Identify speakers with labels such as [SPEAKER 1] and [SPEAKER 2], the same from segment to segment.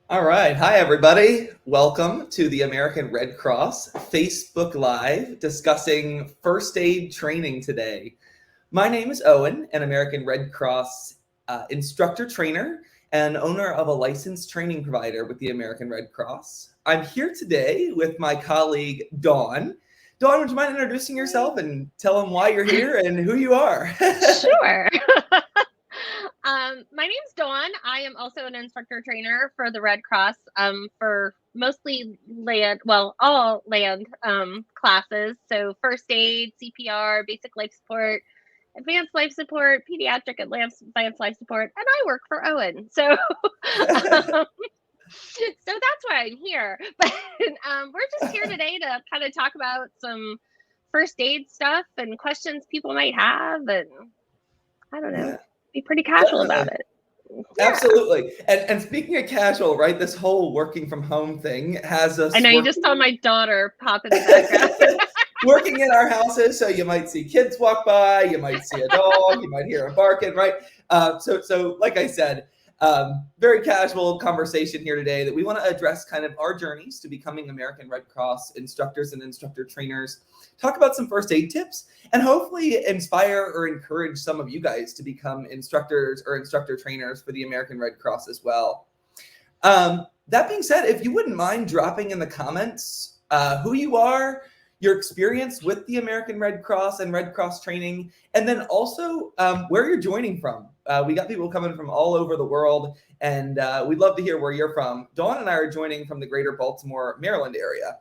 [SPEAKER 1] All right. Hi, everybody. Welcome to the American Red Cross Facebook Live discussing first aid training today. My name is Owen, an American Red Cross instructor trainer and owner of a licensed training provider with the American Red Cross. I'm here today with my colleague, Dawn. Dawn, would you mind introducing yourself and tell them why you're here and who you are?
[SPEAKER 2] Sure. My name's Dawn. I am also an instructor trainer for the Red Cross for mostly land, well, all land classes. So first aid, CPR, basic life support, advanced life support, pediatric advanced life support, and I work for Owen. So, so that's why I'm here. But we're just here today to kind of talk about some first aid stuff and questions people might have, and I don't know,
[SPEAKER 1] Yeah,
[SPEAKER 2] be pretty casual about
[SPEAKER 1] definitely.
[SPEAKER 2] it. Yeah.
[SPEAKER 1] Absolutely. And speaking of casual, right, this whole working from home thing has
[SPEAKER 2] I
[SPEAKER 1] us
[SPEAKER 2] know you just saw
[SPEAKER 1] working
[SPEAKER 2] my daughter pop in the background.
[SPEAKER 1] working in our houses. So you might see kids walk by, you might see a dog, you might hear a barking, right? So like I said, very casual conversation here today that we want to address kind of our journeys to becoming American Red Cross instructors and instructor trainers, talk about some first aid tips, and hopefully inspire or encourage some of you guys to become instructors or instructor trainers for the American Red Cross as well. That being said, if you wouldn't mind dropping in the comments who you are, your experience with the American Red Cross and Red Cross training, and then also where you're joining from. We got people coming from all over the world, and we'd love to hear where you're from. Dawn and I are joining from the greater Baltimore, Maryland area.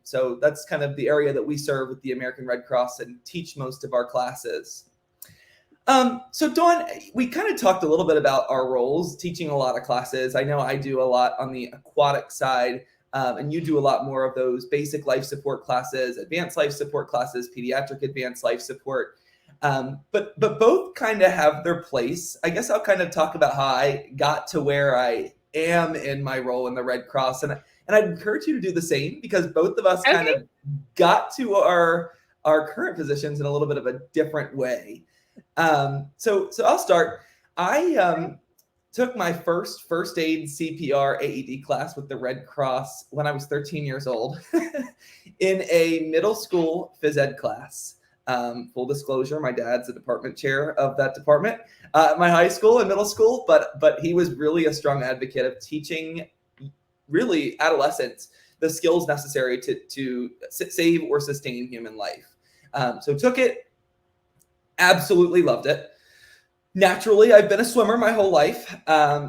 [SPEAKER 1] So that's kind of the area that we serve with the American Red Cross and teach most of our classes. So Dawn, we kind of talked a little bit about our roles, teaching a lot of classes. I know I do a lot on the aquatic side, and you do a lot more of those basic life support classes, advanced life support classes, pediatric advanced life support. But both kind of have their place. I guess I'll kind of talk about how I got to where I am in my role in the Red Cross, and I'd encourage you to do the same because both of us kind
[SPEAKER 2] Okay.
[SPEAKER 1] of got to our current positions in a little bit of a different way. So I'll start. I took my first aid CPR AED class with the Red Cross when I was 13 years old in a middle school phys ed class. Full disclosure, my dad's the department chair of that department at my high school and middle school, but he was really a strong advocate of teaching really adolescents the skills necessary to save or sustain human life. So took it, absolutely loved it. Naturally, I've been a swimmer my whole life.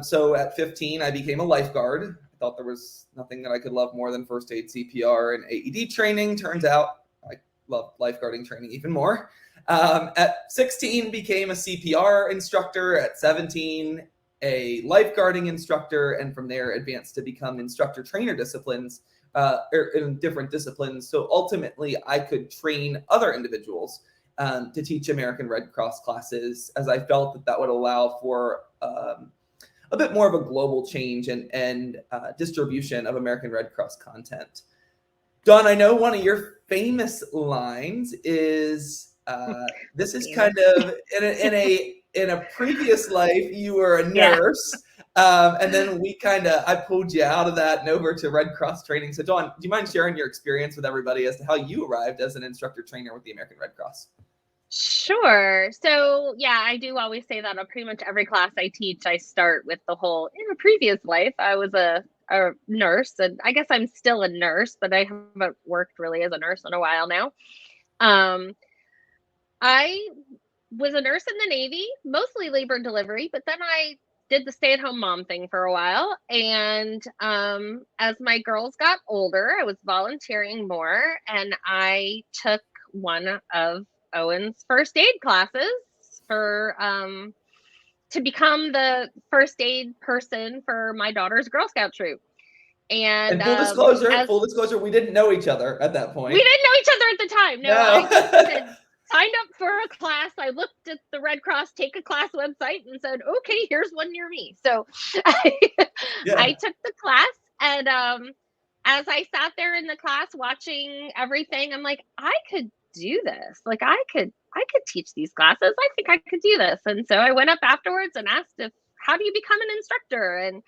[SPEAKER 1] So at 15, I became a lifeguard. I thought there was nothing that I could love more than first aid, CPR, and AED training. Turns out I love lifeguarding training even more. At 16, became a CPR instructor. At 17, a lifeguarding instructor, and from there advanced to become instructor trainer disciplines in different disciplines. So ultimately, I could train other individuals to teach American Red Cross classes, as I felt that would allow for a bit more of a global change and distribution of American Red Cross content. Dawn, I know one of your famous lines is, "This is
[SPEAKER 2] Famous.
[SPEAKER 1] kind of in a previous life you were a
[SPEAKER 2] Yeah.
[SPEAKER 1] nurse." And then I pulled you out of that and over to Red Cross training. So, Dawn, do you mind sharing your experience with everybody as to how you arrived as an instructor trainer with the American Red Cross?
[SPEAKER 2] Sure. So, yeah, I do always say that on pretty much every class I teach, I start with the whole in a previous life, I was a nurse, and I guess I'm still a nurse, but I haven't worked really as a nurse in a while now. Um, I was a nurse in the Navy, mostly labor and delivery, but then I did the stay-at-home mom thing for a while. And as my girls got older, I was volunteering more, and I took one of Owen's first aid classes for to become the first aid person for my daughter's Girl Scout troop. And
[SPEAKER 1] And full
[SPEAKER 2] as
[SPEAKER 1] disclosure, we didn't know each other at that
[SPEAKER 2] we
[SPEAKER 1] point.
[SPEAKER 2] didn't know each other at the time. No, I
[SPEAKER 1] No.
[SPEAKER 2] just had signed up for a class. I looked at the Red Cross Take a Class website and said, okay, here's one near me. So I, I
[SPEAKER 1] Yeah.
[SPEAKER 2] took the class, and as I sat there in the class watching everything, I'm like, I could do this. Like I could teach these classes. I think I could do this. And so I went up afterwards and asked if how do you become an instructor? And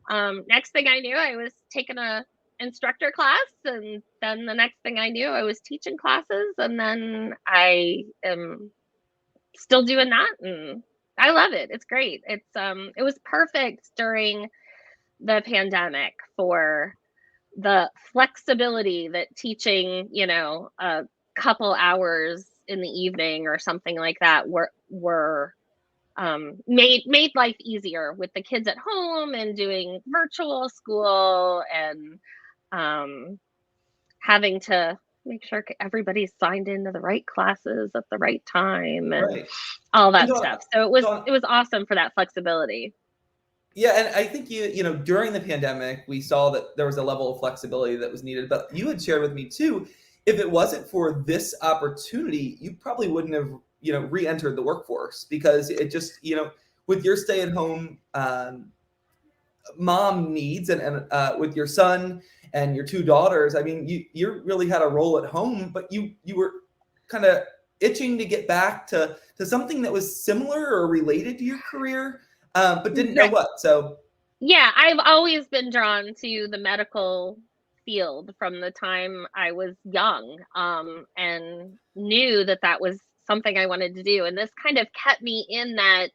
[SPEAKER 2] Next thing I knew, I was taking a instructor class, and then the next thing I knew, I was teaching classes, and then I am still doing that, and I love it. It's great. It was perfect during the pandemic for the flexibility that teaching, a couple hours in the evening or something like that were made life easier with the kids at home and doing virtual school, and having to make sure everybody's signed into the right classes at the right time and
[SPEAKER 1] Right.
[SPEAKER 2] all
[SPEAKER 1] And
[SPEAKER 2] that stuff. So it was awesome for that flexibility.
[SPEAKER 1] yeah, and I think during the pandemic, we saw that there was a level of flexibility that was needed. But you had shared with me too, if it wasn't for this opportunity, you probably wouldn't have, re-entered the workforce, because it just, with your stay-at-home mom needs, and with your son and your two daughters, I mean, you really had a role at home, but you were kind of itching to get back to something that was similar or related to your career, but didn't know what. So
[SPEAKER 2] yeah, I've always been drawn to the medical field from the time I was young, and knew that was something I wanted to do. And this kind of kept me in that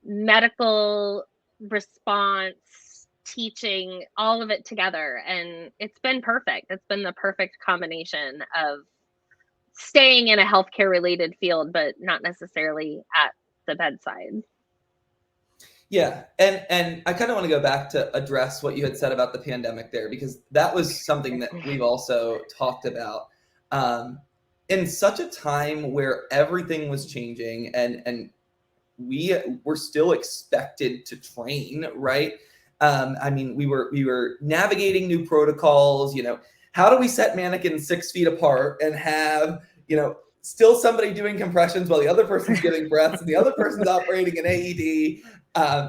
[SPEAKER 2] medical response, teaching, all of it together. And it's been perfect. It's been the perfect combination of staying in a healthcare related field, but not necessarily at the bedside.
[SPEAKER 1] yeah, and I kind of want to go back to address what you had said about the pandemic there, because that was something that we've also talked about. In such a time where everything was changing, and we were still expected to train, right? I mean, we were navigating new protocols. How do we set mannequins 6 feet apart and have still somebody doing compressions while the other person's giving breaths and the other person's operating an AED?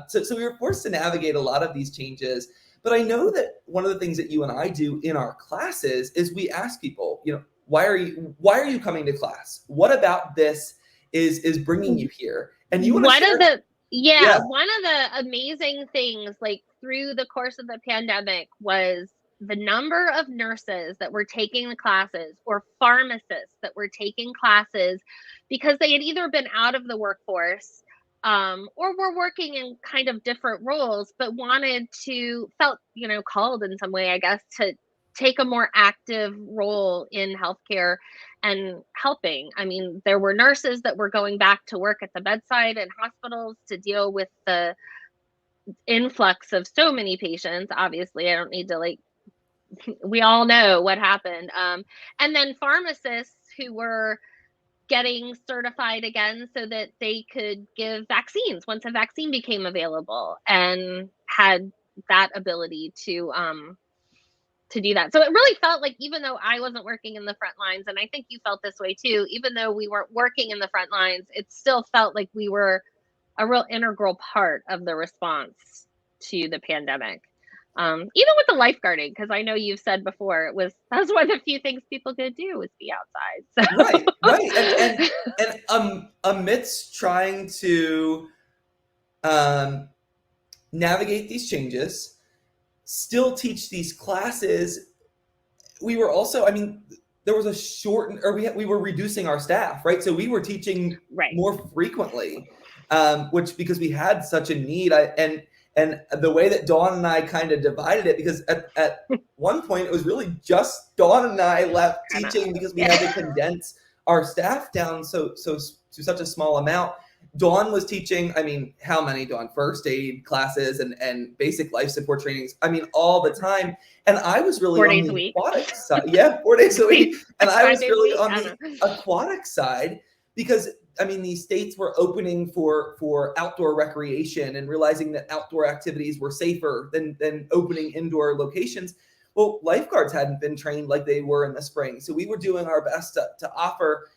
[SPEAKER 1] So we were forced to navigate a lot of these changes. But I know that one of the things that you and I do in our classes is we ask people, why are you coming to class? What about this is bringing you here? And you want to share?
[SPEAKER 2] Yeah, one of the amazing things, like through the course of the pandemic, was the number of nurses that were taking the classes, or pharmacists that were taking classes, because they had either been out of the workforce, or were working in kind of different roles, but felt, called in some way, I guess, to take a more active role in healthcare and helping. I mean, there were nurses that were going back to work at the bedside in hospitals to deal with the influx of so many patients. Obviously, I don't need to we all know what happened. And then pharmacists who were getting certified again so that they could give vaccines once a vaccine became available, and had that ability to do that. So it really felt like, even though I wasn't working in the front lines, and I think you felt this way too, even though we weren't working in the front lines, it still felt like we were a real integral part of the response to the pandemic. Even with the lifeguarding, because I know you've said before, that was one of the few things people could do, was be outside.
[SPEAKER 1] So. Right. And amidst trying to navigate these changes, still teach these classes, we were also, I mean, there was we were reducing our staff, right? So we were teaching more frequently, which, because we had such a need, and the way that Dawn and I kind of divided it, because at one point it was really just Dawn and I left teaching, because we had to condense our staff down to such a small amount. Dawn was teaching, I mean, how many, Dawn? First aid classes and basic life support trainings. I mean, all the time. And I was really
[SPEAKER 2] 4 days a week.
[SPEAKER 1] Aquatic side. Yeah, 4 days a week. And I was really on the aquatic side, because I mean, these states were opening for outdoor recreation and realizing that outdoor activities were safer than opening indoor locations. Well, lifeguards hadn't been trained like they were in the spring. So we were doing our best to offer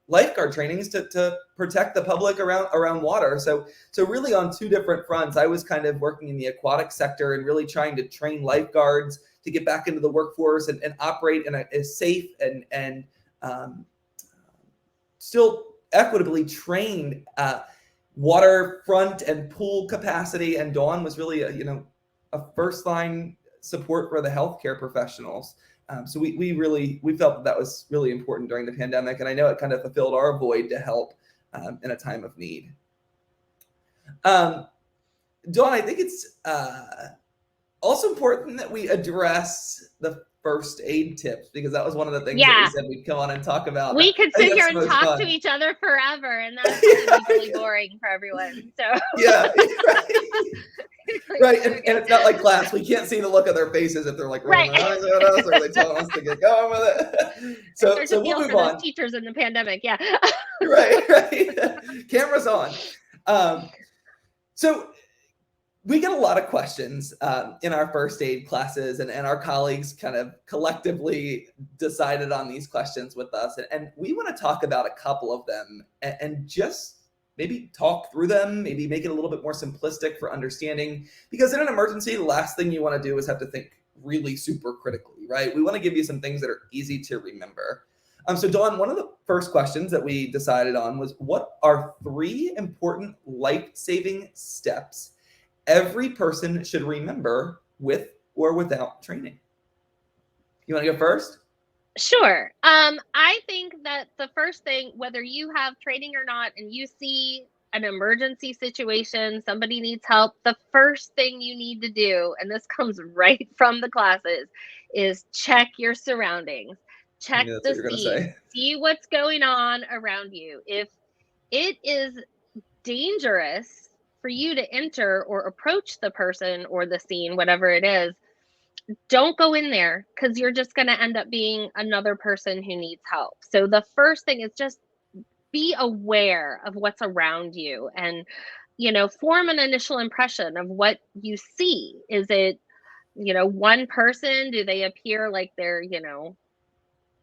[SPEAKER 1] lifeguard trainings to protect the public around water. So really on two different fronts, I was kind of working in the aquatic sector and really trying to train lifeguards to get back into the workforce and operate in a safe and still equitably trained waterfront and pool capacity. And Dawn was really a first line support for the healthcare professionals. So we felt that was really important during the pandemic, and I know it kind of fulfilled our void to help in a time of need. Dawn, I think it's also important that we address the first aid tips, because that was one of the things that we said we'd come on and talk about.
[SPEAKER 2] We could sit here and talk to each other forever, and that's going to be really boring for everyone. So
[SPEAKER 1] yeah, right. And it's not like class. We can't see the look of their faces if they're like rolling their eyes at us, or they telling us to get going with it. So we'll move on.
[SPEAKER 2] Teachers in the pandemic,
[SPEAKER 1] right. Cameras on. So we get a lot of questions in our first aid classes, and our colleagues kind of collectively decided on these questions with us. And we want to talk about a couple of them and just maybe talk through them, maybe make it a little bit more simplistic for understanding, because in an emergency, the last thing you want to do is have to think really super critically, right? We want to give you some things that are easy to remember. So Dawn, one of the first questions that we decided on was, what are 3 important life-saving steps every person should remember with or without training? You want to go first?
[SPEAKER 2] Sure. I think that the first thing, whether you have training or not, and you see an emergency situation, somebody needs help, the first thing you need to do, and this comes right from the classes, is check your surroundings. Check the scene. See what's going on around you. If it is dangerous for you to enter or approach the person or the scene, whatever it is, don't go in there, because you're just going to end up being another person who needs help. So the first thing is just be aware of what's around you, and, form an initial impression of what you see. Is it, one person? Do they appear like they're,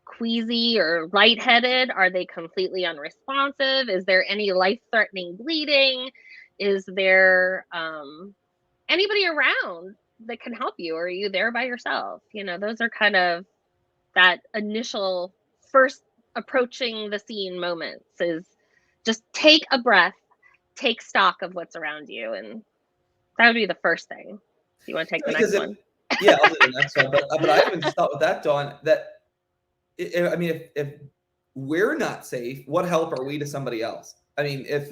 [SPEAKER 2] queasy or lightheaded? Are they completely unresponsive? Is there any life-threatening bleeding? Is there anybody around that can help you? Or are you there by yourself? Those are kind of that initial first approaching the scene moments, is just take a breath, take stock of what's around you. And that would be the first thing. Do you want to take the next one?
[SPEAKER 1] Yeah, I'll do the next one. But I even thought with that, Dawn, that if we're not safe, what help are we to somebody else? I mean, if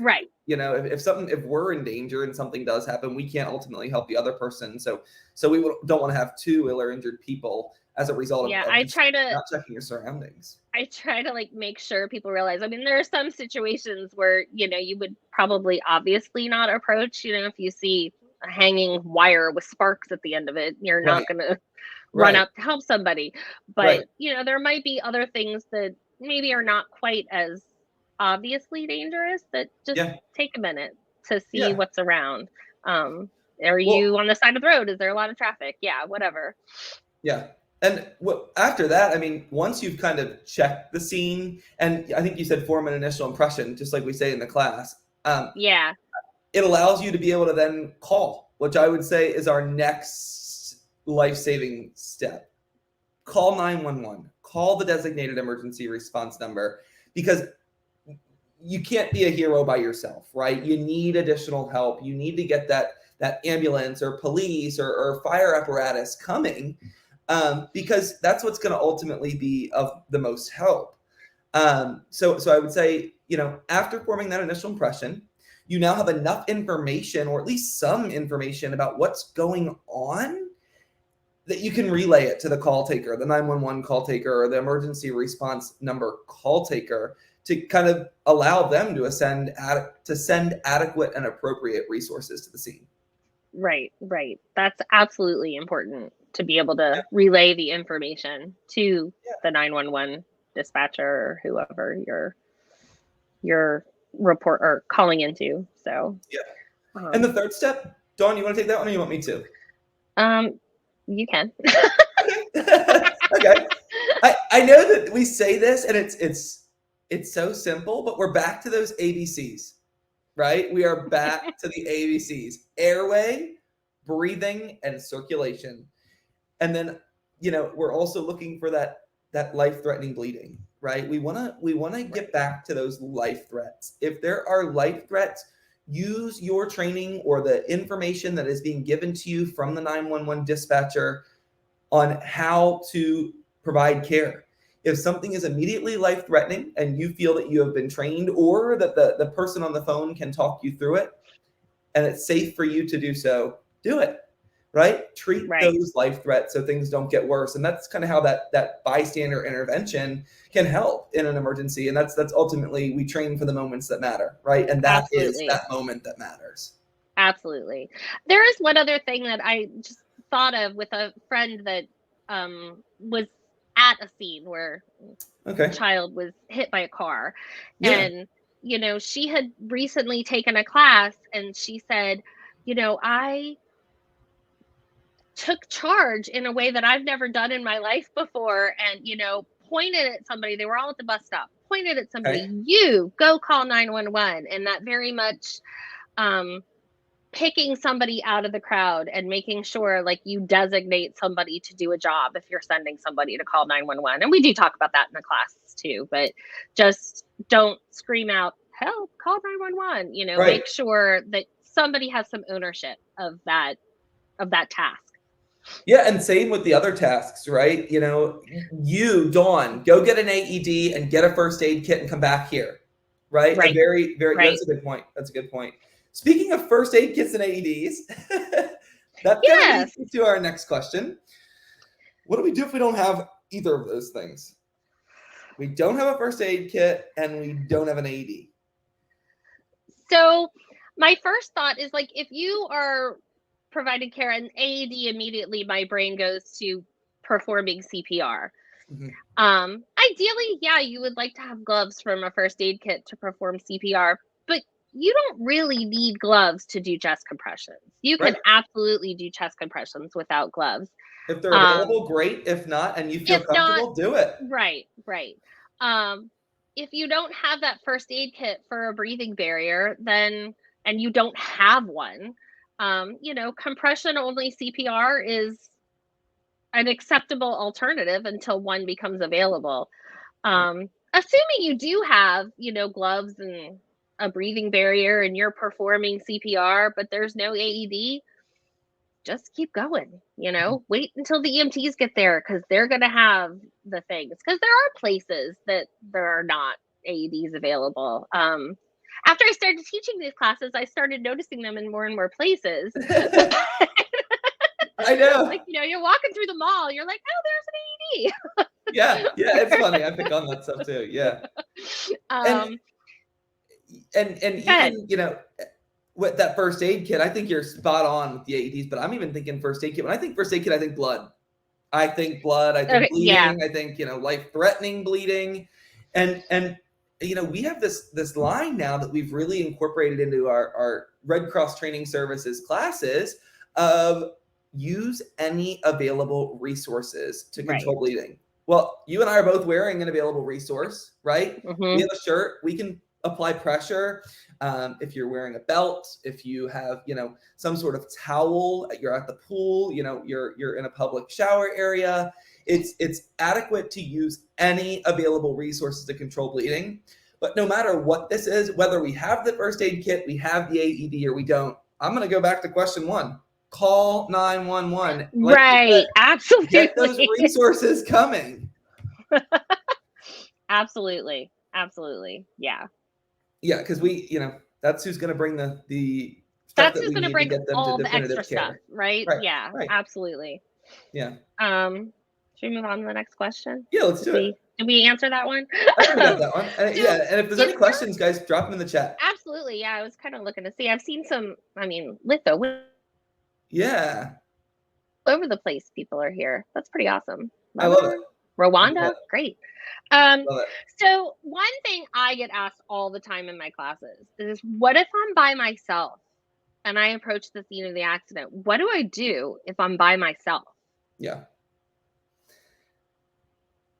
[SPEAKER 1] we're in danger and something does happen, we can't ultimately help the other person. So we don't want to have 2 ill or injured people as a result of not checking your surroundings.
[SPEAKER 2] I try to make sure people realize, there are some situations where, you would probably obviously not approach, if you see a hanging wire with sparks at the end of it, you're not going to run up to help somebody. But, there might be other things that maybe are not quite as obviously dangerous, that just take a minute to see what's around. Are you on the side of the road? Is there a lot of traffic? Yeah, whatever.
[SPEAKER 1] Yeah. And after that, once you've kind of checked the scene, and I think you said form an initial impression, just like we say in the class. It allows you to be able to then call, which I would say is our next life-saving step. Call 911. Call the designated emergency response number, because you can't be a hero by yourself, right? You need additional help. You need to get that ambulance or police or fire apparatus coming, because that's what's going to ultimately be of the most help. So I would say, after forming that initial impression, you now have enough information, or at least some information, about what's going on, that you can relay it to the call taker, the 911 call taker, or the emergency response number call taker, to kind of allow them to send adequate and appropriate resources to the scene.
[SPEAKER 2] Right. That's absolutely important, to be able to relay the information to the 911 dispatcher or whoever you're report or calling into. So
[SPEAKER 1] and the third step, Dawn, you want to take that one, or you want me to?
[SPEAKER 2] You can.
[SPEAKER 1] Okay. I know that we say this and it's so simple, but we're back to those ABCs, right? We are back to the ABCs: airway, breathing, and circulation. And then, we're also looking for that life-threatening bleeding, right? We want to get back to those life threats. If there are life threats, use your training or the information that is being given to you from the 911 dispatcher on how to provide care. If something is immediately life-threatening and you feel that you have been trained or that the person on the phone can talk you through it and it's safe for you to do so, do it, right? Treat
[SPEAKER 2] Right.
[SPEAKER 1] those life threats so things don't get worse. And that's kind of how that bystander intervention can help in an emergency. And that's ultimately, we train for the moments that matter, right? And that is
[SPEAKER 2] Absolutely.
[SPEAKER 1] that moment that matters.
[SPEAKER 2] Absolutely. There is one other thing that I just thought of with a friend that was at a scene where a
[SPEAKER 1] Okay.
[SPEAKER 2] child was hit by a car.
[SPEAKER 1] Yeah.
[SPEAKER 2] And, she had recently taken a class and she said, I took charge in a way that I've never done in my life before and, pointed at somebody. They were all at the bus stop, pointed at somebody,
[SPEAKER 1] Okay.
[SPEAKER 2] you go call 911. And that very much, picking somebody out of the crowd and making sure like you designate somebody to do a job if you're sending somebody to call 911. And we do talk about that in the classes too, but just don't scream out, help, call 911,
[SPEAKER 1] Right.
[SPEAKER 2] make sure that somebody has some ownership of that task.
[SPEAKER 1] Yeah, and same with the other tasks, right? You, Dawn, go get an AED and get a first aid kit and come back here, right?
[SPEAKER 2] Right.
[SPEAKER 1] A very, very,
[SPEAKER 2] Right.
[SPEAKER 1] that's a good point. That's a good point. Speaking of first aid kits and AEDs, that kind of
[SPEAKER 2] Yes.
[SPEAKER 1] leads me to our next question. What do we do if we don't have either of those things? We don't have a first aid kit and we don't have an AED.
[SPEAKER 2] So my first thought is like, if you are providing care and AED, immediately my brain goes to performing CPR. Ideally, yeah, you would like to have gloves from a first aid kit to perform CPR, but you don't really need gloves to do chest compressions. You can
[SPEAKER 1] Right.
[SPEAKER 2] absolutely do chest compressions without gloves.
[SPEAKER 1] If they're available, great. If not, and you feel
[SPEAKER 2] If not,
[SPEAKER 1] comfortable, do it.
[SPEAKER 2] right. If you don't have that first aid kit for a breathing barrier, then, and you don't have one, compression only CPR is an acceptable alternative until one becomes available. Assuming you do have, gloves and a breathing barrier and you're performing CPR, but there's no AED, just keep going, wait until the EMTs get there because they're going to have the things. Because there are places that there are not AEDs available. After I started teaching these classes, I started noticing them in more and more places.
[SPEAKER 1] I know.
[SPEAKER 2] Like, you're walking through the mall, you're like, oh, there's an AED.
[SPEAKER 1] Yeah, it's funny. I pick on that stuff too. Yeah. And even, with that first aid kit, I think you're spot on with the AEDs, but I'm even thinking first aid kit. When I think first aid kit, I think blood. I think bleeding.
[SPEAKER 2] Yeah.
[SPEAKER 1] I think, life-threatening bleeding. And we have this line now that we've really incorporated into our Red Cross training services classes of use any available resources to control bleeding. Well, you and I are both wearing an available resource, right? We have a shirt. We can apply pressure. If you're wearing a belt, if you have, some sort of towel, you're at the pool, you're in a public shower area, it's adequate to use any available resources to control bleeding. But no matter what this is, whether we have the first aid kit, we have the AED, or we don't, I'm going to go back to question one. Call 911.
[SPEAKER 2] Right. Absolutely.
[SPEAKER 1] Get those resources coming.
[SPEAKER 2] Absolutely. Yeah.
[SPEAKER 1] Yeah, because that's who's going to bring the stuff
[SPEAKER 2] That's who's going to bring all the extra stuff, right? Yeah, right. Absolutely.
[SPEAKER 1] Yeah.
[SPEAKER 2] Should we move on to the next question?
[SPEAKER 1] Yeah, let's do it.
[SPEAKER 2] Did we answer that one?
[SPEAKER 1] I think we got that one. And, and if there's any questions, guys, drop them in the chat.
[SPEAKER 2] Absolutely. Yeah, I was kind of looking to see. I've seen some, litho.
[SPEAKER 1] Yeah.
[SPEAKER 2] All over the place, people are here. That's pretty awesome.
[SPEAKER 1] I love it.
[SPEAKER 2] Rwanda, great. So one thing I get asked all the time in my classes is, what if I'm by myself and I approach the scene of the accident? What do I do if I'm by myself?
[SPEAKER 1] Yeah.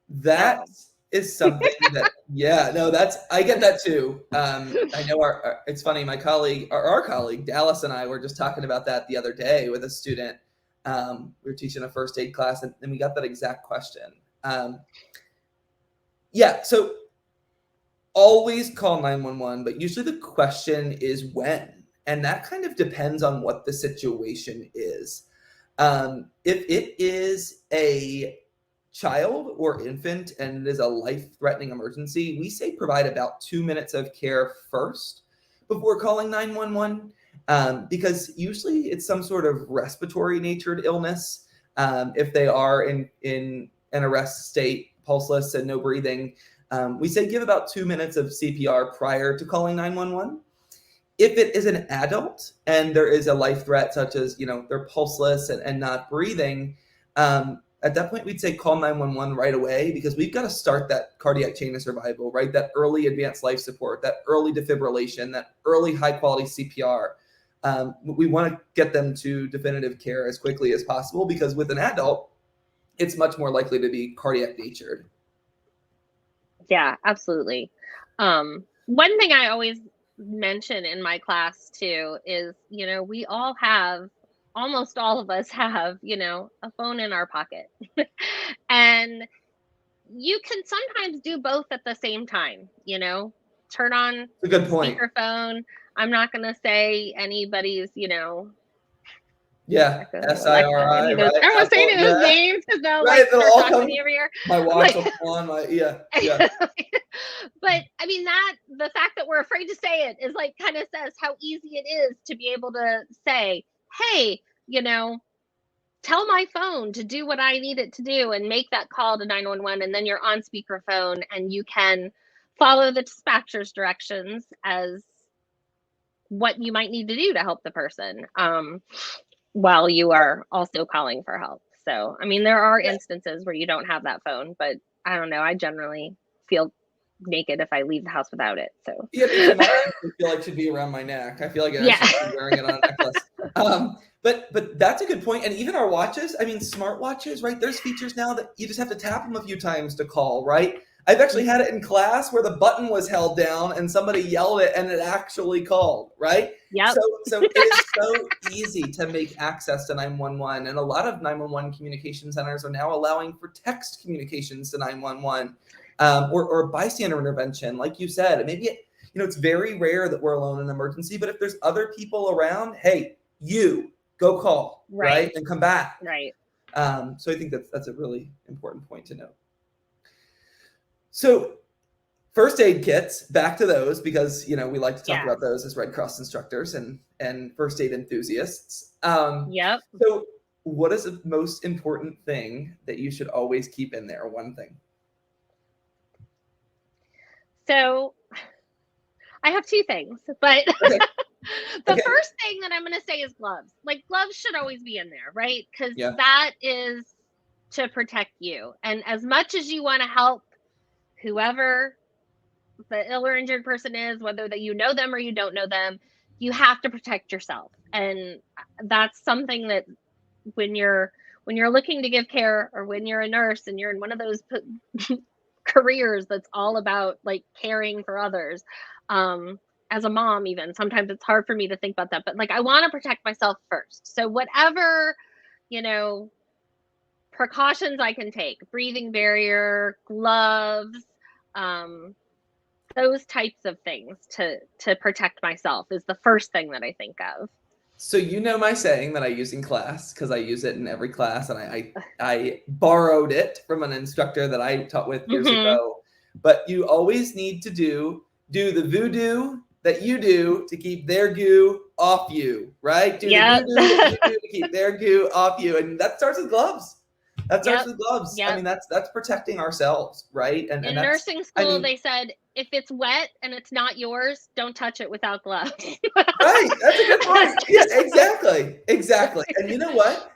[SPEAKER 1] That is something that, I get that too. I know it's funny, my colleague, our colleague, Dallas, and I were just talking about that the other day with a student. We were teaching a first aid class and we got that exact question. So always call 911, but usually the question is when, And that kind of depends on what the situation is. If it is a child or infant and it is a life-threatening emergency, we say provide about 2 minutes of care first before calling 911, because usually it's some sort of respiratory natured illness. If they are in an arrest state, pulseless and no breathing, we say give about 2 minutes of CPR prior to calling 911. If it is an adult and there is a life threat, such as, they're pulseless and not breathing, at that point, we'd say call 911 right away, because we've got to start that cardiac chain of survival, right? That early advanced life support, that early defibrillation, that early high quality CPR. We want to get them to definitive care as quickly as possible, because with an adult, it's much more likely to be cardiac natured.
[SPEAKER 2] Yeah, absolutely. One thing I always mention in my class too is, we almost all of us have, a phone in our pocket. And you can sometimes do both at the same time, turn on
[SPEAKER 1] That's a good point.
[SPEAKER 2] speakerphone. I'm not going to say anybody's,
[SPEAKER 1] Yeah,
[SPEAKER 2] Alexa,
[SPEAKER 1] SIRI,
[SPEAKER 2] any of those.
[SPEAKER 1] right?
[SPEAKER 2] I don't want to say any of those
[SPEAKER 1] Yeah.
[SPEAKER 2] names because they'll
[SPEAKER 1] Right, it'll
[SPEAKER 2] start
[SPEAKER 1] all
[SPEAKER 2] talking to
[SPEAKER 1] come.
[SPEAKER 2] me over here.
[SPEAKER 1] My watch will come on. Yeah.
[SPEAKER 2] But I mean, the fact that we're afraid to say it is kind of says how easy it is to be able to say, hey, tell my phone to do what I need it to do and make that call to 911. And then you're on speakerphone and you can follow the dispatcher's directions as what you might need to do to help the person, while you are also calling for help. So, I mean, there are instances where you don't have that phone, but I don't know. I generally feel naked if I leave the house without it. So
[SPEAKER 1] yeah, I feel like it should be around my neck. I feel like I should be wearing it on a necklace. But that's a good point. And even our watches, I mean, smart watches, right? There's features now that you just have to tap them a few times to call, right? I've actually had it in class where the button was held down and somebody yelled it and it actually called, right?
[SPEAKER 2] Yep.
[SPEAKER 1] So it is so easy to make access to 911. And a lot of 911 communication centers are now allowing for text communications to 911, or bystander intervention, like you said. Maybe it's very rare that we're alone in an emergency, but if there's other people around, hey, you go call, right? And come back.
[SPEAKER 2] Right.
[SPEAKER 1] So I think that's a really important point to note. So first aid kits, back to those, because we like to talk about those as Red Cross instructors and first aid enthusiasts.
[SPEAKER 2] Yep.
[SPEAKER 1] So what is the most important thing that you should always keep in there? One thing.
[SPEAKER 2] So I have two things, but
[SPEAKER 1] Okay.
[SPEAKER 2] the first thing that I'm going to say is gloves. Gloves should always be in there, right? Because that is to protect you. And as much as you want to help whoever the ill or injured person is, whether that you know them or you don't know them, you have to protect yourself. And that's something that when you're looking to give care, or when you're a nurse and you're in one of those careers that's all about caring for others, as a mom, even sometimes it's hard for me to think about that, but I want to protect myself first. So whatever precautions I can take, breathing barrier, gloves, those types of things to protect myself is the first thing that I think of.
[SPEAKER 1] So my saying that I use in class, because I use it in every class, and I borrowed it from an instructor that I taught with years ago. But you always need to do the voodoo that you do to keep their goo off you, right? Do the voodoo that you do to keep their goo off you, and that starts with gloves. That starts with gloves. I mean, that's protecting ourselves, right? And
[SPEAKER 2] in nursing school, they said if it's wet and it's not yours, don't touch it without gloves.
[SPEAKER 1] Right. That's a good point. Yeah, exactly. And you know what?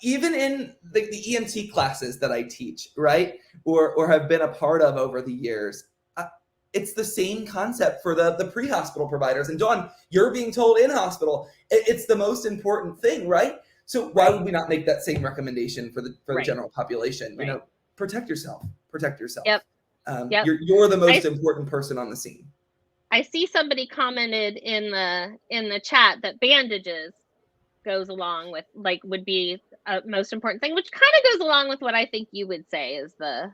[SPEAKER 1] Even in the EMT classes that I teach, right, or have been a part of over the years, it's the same concept for the pre-hospital providers. And Dawn, you're being told in hospital, it's the most important thing, right? So why would we not make that same recommendation for the general population? Protect yourself.
[SPEAKER 2] Yep.
[SPEAKER 1] You're the most important person on the scene.
[SPEAKER 2] I see somebody commented in the chat that bandages goes along with would be a most important thing, which kind of goes along with what I think you would say is the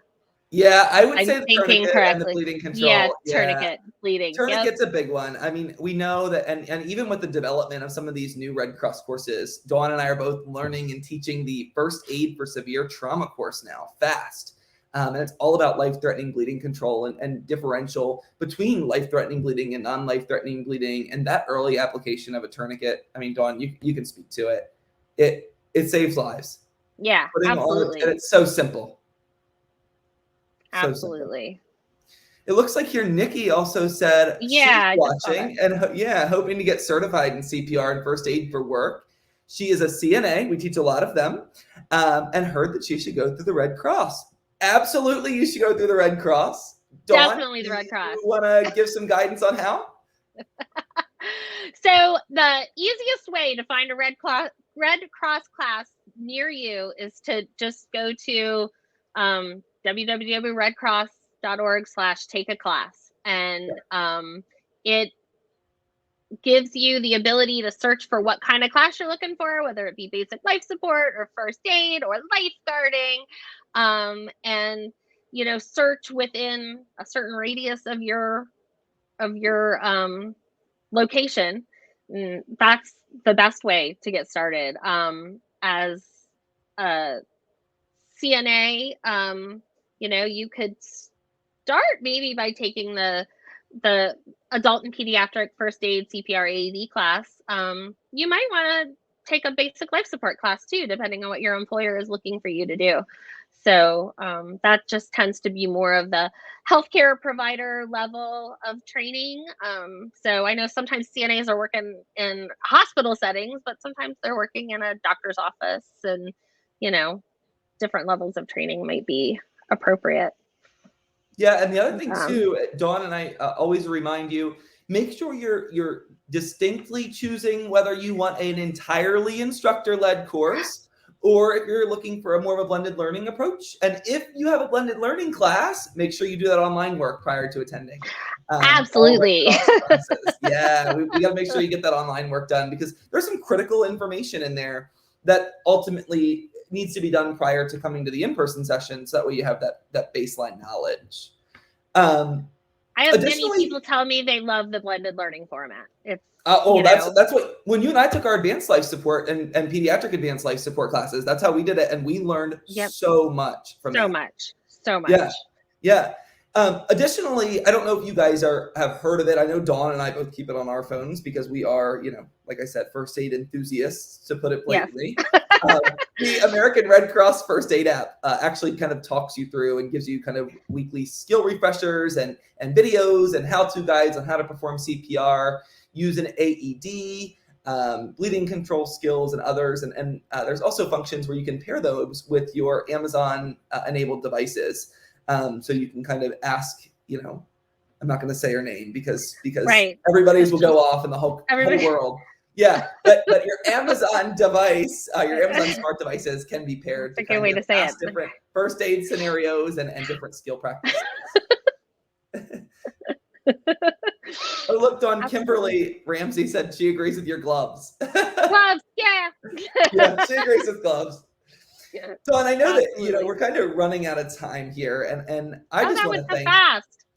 [SPEAKER 1] Yeah, I would
[SPEAKER 2] I'm
[SPEAKER 1] say the
[SPEAKER 2] thinking
[SPEAKER 1] tourniquet and the
[SPEAKER 2] correctly.
[SPEAKER 1] bleeding
[SPEAKER 2] Yeah,
[SPEAKER 1] control. Yeah.
[SPEAKER 2] tourniquet, bleeding. Yep.
[SPEAKER 1] Tourniquet's a big one. I mean, we know that, and even with the development of some of these new Red Cross courses, Dawn and I are both learning and teaching the first aid for severe trauma course now, fast. And it's all about life-threatening bleeding control and differential between life-threatening bleeding and non-life-threatening bleeding, and that early application of a tourniquet. I mean, Dawn, you can speak to it. It saves lives.
[SPEAKER 2] Yeah,
[SPEAKER 1] Putting
[SPEAKER 2] absolutely.
[SPEAKER 1] and it's so simple. So simple.
[SPEAKER 2] Absolutely.
[SPEAKER 1] It looks like here Nikki also said she's
[SPEAKER 2] Yeah, I just saw
[SPEAKER 1] watching and hoping to get certified in CPR and first aid for work. She is a CNA. We teach a lot of them, and heard that she should go through the Red Cross. Absolutely, you should go through the Red Cross. Dawn,
[SPEAKER 2] Definitely the Red Cross.
[SPEAKER 1] You want to give some guidance on how?
[SPEAKER 2] So the easiest way to find a Red Cross class near you is to just go to www.redcross.org/take-a-class, and it gives you the ability to search for what kind of class you're looking for, whether it be basic life support or first aid or lifeguarding, and search within a certain radius of your location. That's the best way to get started. As a CNA, you could start maybe by taking the adult and pediatric first aid CPR AED class. You might want to take a basic life support class too, depending on what your employer is looking for you to do. So that just tends to be more of the healthcare provider level of training. So I know sometimes CNAs are working in hospital settings, but sometimes they're working in a doctor's office, and different levels of training might be appropriate.
[SPEAKER 1] Yeah, and the other thing too, Dawn and I always remind you, make sure you're distinctly choosing whether you want an entirely instructor-led course or if you're looking for a more of a blended learning approach. And if you have a blended learning class, make sure you do that online work prior to attending.
[SPEAKER 2] Absolutely.
[SPEAKER 1] Yeah, we got to make sure you get that online work done, because there's some critical information in there that ultimately needs to be done prior to coming to the in-person session, so that way you have that baseline knowledge.
[SPEAKER 2] I have many people tell me they love the blended learning format. It's
[SPEAKER 1] that's what, when you and I took our advanced life support and pediatric advanced life support classes, that's how we did it, and we learned so much from
[SPEAKER 2] so
[SPEAKER 1] that.
[SPEAKER 2] So much.
[SPEAKER 1] Yeah. Additionally, I don't know if you guys have heard of it. I know Dawn and I both keep it on our phones because we are, like I said, first aid enthusiasts, to put it blatantly. The American Red Cross First Aid app actually kind of talks you through and gives you kind of weekly skill refreshers and videos and how-to guides on how to perform CPR, use an AED, bleeding control skills, and others. And there's also functions where you can pair those with your Amazon enabled devices. So you can kind of ask, I'm not going to say her name because everybody's will go off in the whole world. Yeah, but your Amazon device, your Amazon smart devices can be paired to kind of ask different first aid scenarios and different skill practices. Oh, look, Dawn, Kimberly Ramsey said she agrees with your gloves.
[SPEAKER 2] Gloves, yeah.
[SPEAKER 1] Yeah, she agrees with gloves. Yeah. Dawn, I know that we're kind of running out of time here, and I just want to thank.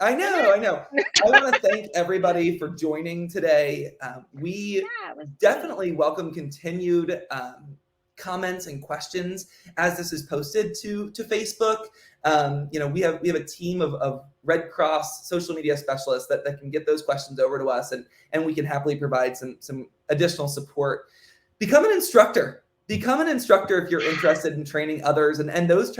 [SPEAKER 1] I know. I want to thank everybody for joining today. We definitely welcome continued comments and questions as this is posted to Facebook. We have a team of Red Cross social media specialists that can get those questions over to us, and we can happily provide some additional support. Become an instructor. Become an instructor if you're interested in training others, and those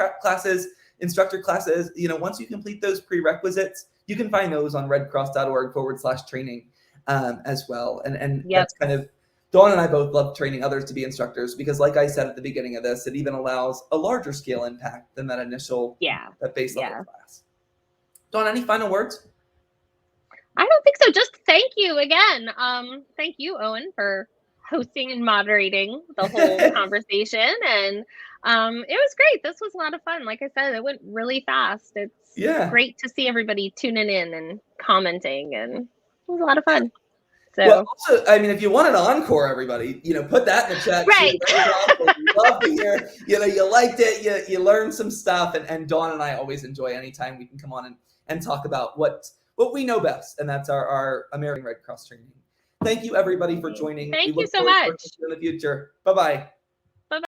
[SPEAKER 1] instructor classes, once you complete those prerequisites, you can find those on redcross.org/training as well. And that's kind of, Dawn and I both love training others to be instructors, because like I said at the beginning of this, it even allows a larger scale impact than that initial, that base level class. Dawn, any final words?
[SPEAKER 2] I don't think so. Just thank you again. Thank you, Owen, for hosting and moderating the whole conversation, and it was great. This was a lot of fun. Like I said, it went really fast. It's great to see everybody tuning in and commenting, and it was a lot of fun. So,
[SPEAKER 1] well, also, I mean, if you want an encore, everybody, put that in the chat.
[SPEAKER 2] Right.
[SPEAKER 1] Too. love to hear, you liked it, you learned some stuff, and Dawn and I always enjoy anytime we can come on and talk about what we know best, and that's our American Red Cross training. Thank you, everybody, for joining.
[SPEAKER 2] Thank
[SPEAKER 1] we
[SPEAKER 2] you
[SPEAKER 1] look
[SPEAKER 2] so
[SPEAKER 1] forward to
[SPEAKER 2] much.
[SPEAKER 1] working with you in the future. Bye-bye.